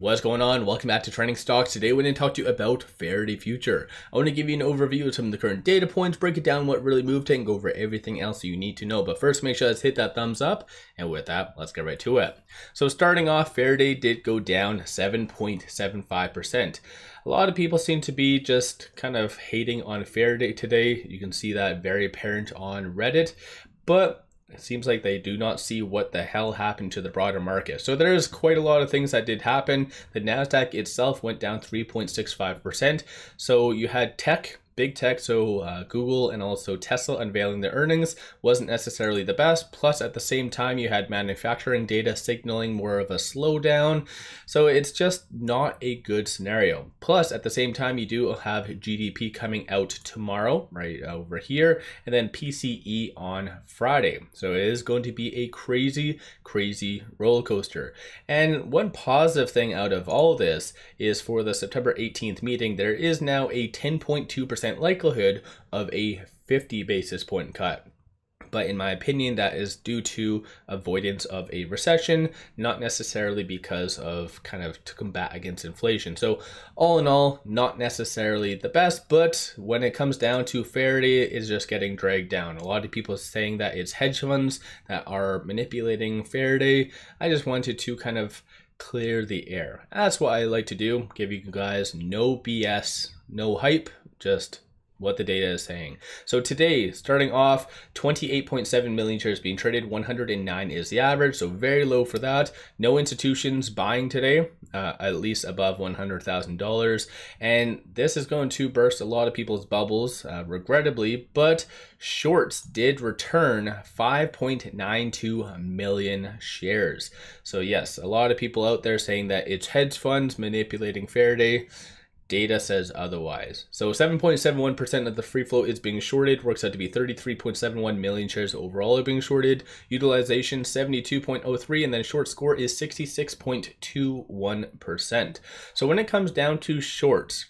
What's going on? Welcome back to Trending Stocks. Today we're going to talk to you about Faraday Future. I want to give you an overview of some of the current data points, break it down what really moved it, and go over everything else you need to know. But first, make sure to hit that thumbs up. And with that, let's get right to it. So starting off, Faraday did go down 7.75%. A lot of people seem to be just kind of hating on Faraday today. You can see that very apparent on Reddit. But it seems like they do not see what the hell happened to the broader market. So there's quite a lot of things that did happen. The NASDAQ itself went down 3.65%. So you had big tech, so Google and also Tesla unveiling their earnings wasn't necessarily the best. Plus, at the same time, you had manufacturing data signaling more of a slowdown. So it's just not a good scenario. Plus, at the same time, you do have GDP coming out tomorrow, right over here, and then PCE on Friday. So it is going to be a crazy roller coaster. And one positive thing out of all this is for the September 18th meeting, there is now a 10.2% likelihood of a 50 basis point cut. But in my opinion, that is due to avoidance of a recession, not necessarily because of kind of to combat against inflation. So all in all, not necessarily the best, but when it comes down to Faraday, it's just getting dragged down. A lot of people are saying that it's hedge funds that are manipulating Faraday. I just wanted to kind of clear the air. That's what I like to do, give you guys no BS, no hype, just what the data is saying. So today, starting off, 28.7 million shares being traded, 109 is the average, so very low for that. No institutions buying today, at least above $100,000. And this is going to burst a lot of people's bubbles, regrettably, but shorts did return 5.92 million shares. So yes, a lot of people out there saying that it's hedge funds manipulating Faraday. Data says otherwise. So 7.71% of the free float is being shorted, works out to be 33.71 million shares overall are being shorted. Utilization 72.03, and then short score is 66.21%. So when it comes down to shorts,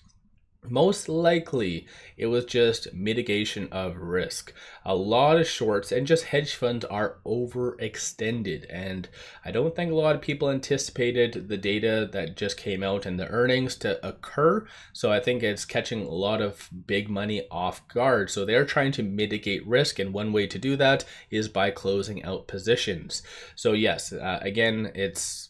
most likely it was just mitigation of risk. A lot of shorts and just hedge funds are overextended, and I don't think a lot of people anticipated the data that just came out and the earnings to occur. So I think it's catching a lot of big money off guard. So they're trying to mitigate risk, and one way to do that is by closing out positions. So yes, again,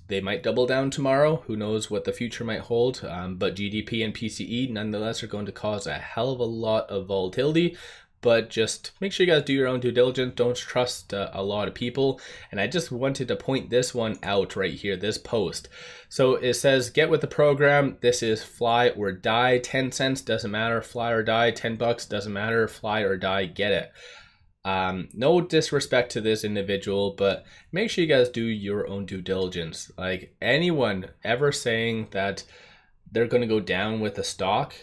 they might double down tomorrow. Who knows what the future might hold, but GDP and PCE nonetheless are going to cause a hell of a lot of volatility. But just make sure you guys do your own due diligence. Don't trust a lot of people. And I just wanted to point this one out right here, this post. So it says, get with the program. This is fly or die. 10 cents, doesn't matter. Fly or die. 10 bucks, doesn't matter. Fly or die, get it. No disrespect to this individual, but make sure you guys do your own due diligence. Like, anyone ever saying that they're going to go down with a stock,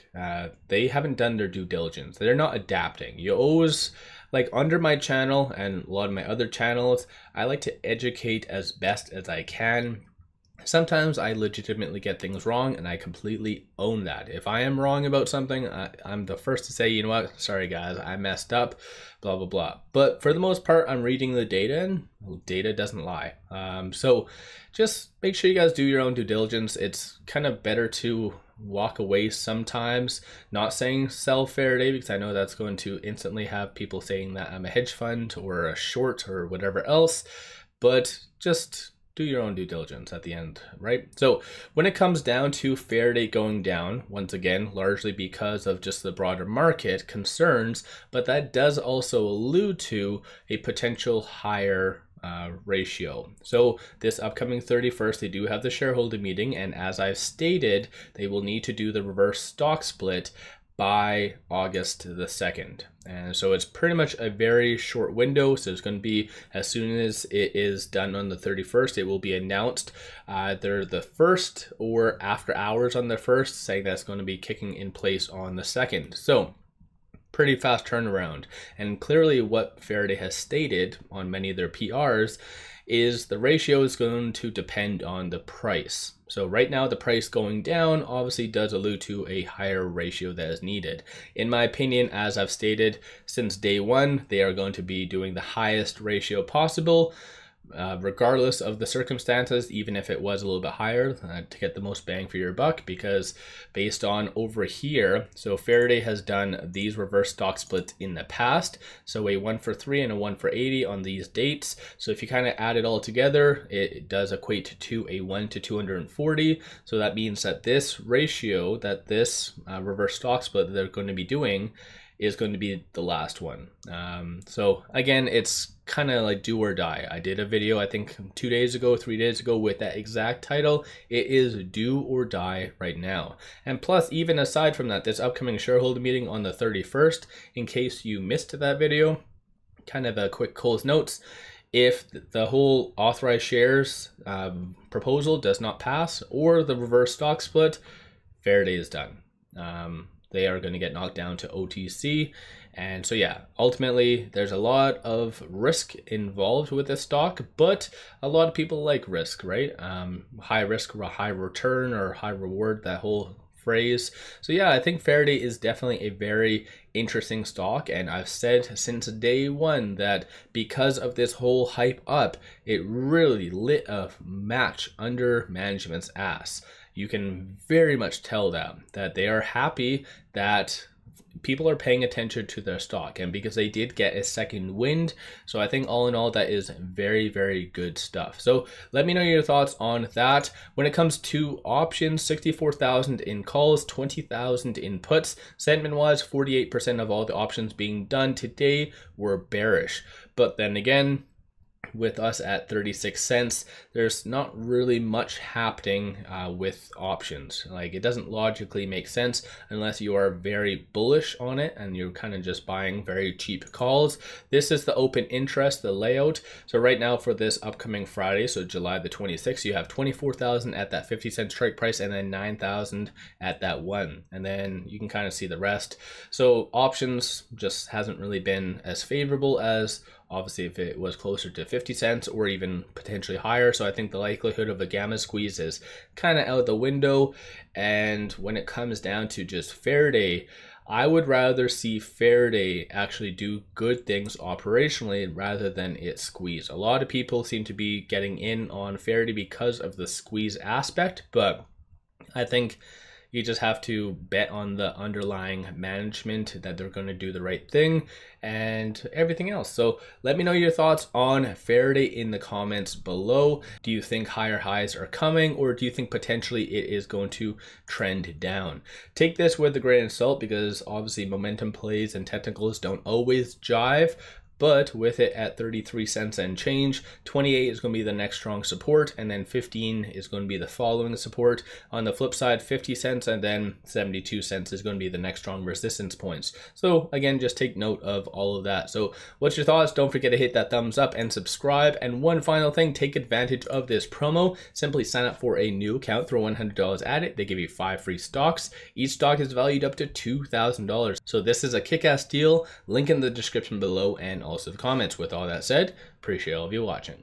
they haven't done their due diligence. They're not adapting. You always, like under my channel and a lot of my other channels, I like to educate as best as I can. Sometimes I legitimately get things wrong, and I completely own that. If I am wrong about something, I'm the first to say, you know what, sorry guys, I messed up, blah, blah, blah. But for the most part, I'm reading the data, and data doesn't lie. So just make sure you guys do your own due diligence. It's kind of better to walk away sometimes, not saying sell Faraday, because I know that's going to instantly have people saying that I'm a hedge fund or a short or whatever else, but just do your own due diligence at the end, right? So when it comes down to Faraday going down, once again, largely because of just the broader market concerns, but that does also allude to a potential higher ratio. So this upcoming 31st, they do have the shareholder meeting, and as I've stated, they will need to do the reverse stock split by August the 2nd. And so it's pretty much a very short window. So it's going to be, as soon as it is done on the 31st, it will be announced either the 1st or after hours on the 1st, saying that's going to be kicking in place on the 2nd. So pretty fast turnaround. And clearly what Faraday has stated on many of their PRs is the ratio is going to depend on the price. So right now the price going down obviously does allude to a higher ratio that is needed. In my opinion, as I've stated since day one, they are going to be doing the highest ratio possible. regardless of the circumstances, even if it was a little bit higher, to get the most bang for your buck, because based on over here, so Faraday has done these reverse stock splits in the past, so a 1 for 3 and a 1 for 80 on these dates. So if you kind of add it all together, it does equate to a 1 to 240. So that means that this ratio, that this reverse stock split that they're going to be doing, is going to be the last one. So again, it's kind of like do or die. I did a video, I think 3 days ago with that exact title. It is do or die right now. And plus, even aside from that, this upcoming shareholder meeting on the 31st, in case you missed that video, kind of a quick Cole's notes. If the whole authorized shares proposal does not pass, or the reverse stock split, Faraday is done. They are going to get knocked down to OTC. And so yeah, ultimately there's a lot of risk involved with this stock, but a lot of people like risk, right? High risk or high return or high reward, that whole phrase. So yeah, I think Faraday is definitely a very interesting stock, and I've said since day one that because of this whole hype up, it really lit a match under management's ass. You can very much tell that they are happy that people are paying attention to their stock, and because they did get a second wind. So I think all in all, that is very, very good stuff. So let me know your thoughts on that. When it comes to options, 64,000 in calls, 20,000 in puts. Sentiment wise, 48% of all the options being done today were bearish. But then again, with us at 36 cents, there's not really much happening with options. Like, it doesn't logically make sense unless you are very bullish on it and you're kind of just buying very cheap calls. This is the open interest, the layout. So right now for this upcoming Friday, so July the 26th, you have 24,000 at that 50-cent strike price, and then 9,000 at that one, and then you can kind of see the rest. So options just hasn't really been as favorable as obviously if it was closer to 50 cents or even potentially higher. So I think the likelihood of a gamma squeeze is kind of out the window. And when it comes down to just Faraday, I would rather see Faraday actually do good things operationally rather than it squeeze. A lot of people seem to be getting in on Faraday because of the squeeze aspect, but I think you just have to bet on the underlying management that they're going to do the right thing and everything else. So let me know your thoughts on Faraday in the comments below. Do you think higher highs are coming, or do you think potentially it is going to trend down? Take this with a grain of salt, because obviously momentum plays and technicals don't always jive. But with it at 33 cents and change, 28 is going to be the next strong support, and then 15 is going to be the following support. On the flip side, 50 cents and then 72 cents is going to be the next strong resistance points. So again, just take note of all of that. So what's your thoughts? Don't forget to hit that thumbs up and subscribe. And one final thing, take advantage of this promo. Simply sign up for a new account, throw $100 at it. They give you 5 free stocks. Each stock is valued up to $2,000. So this is a kick-ass deal. Link in the description below and also the comments. With all that said, appreciate all of you watching.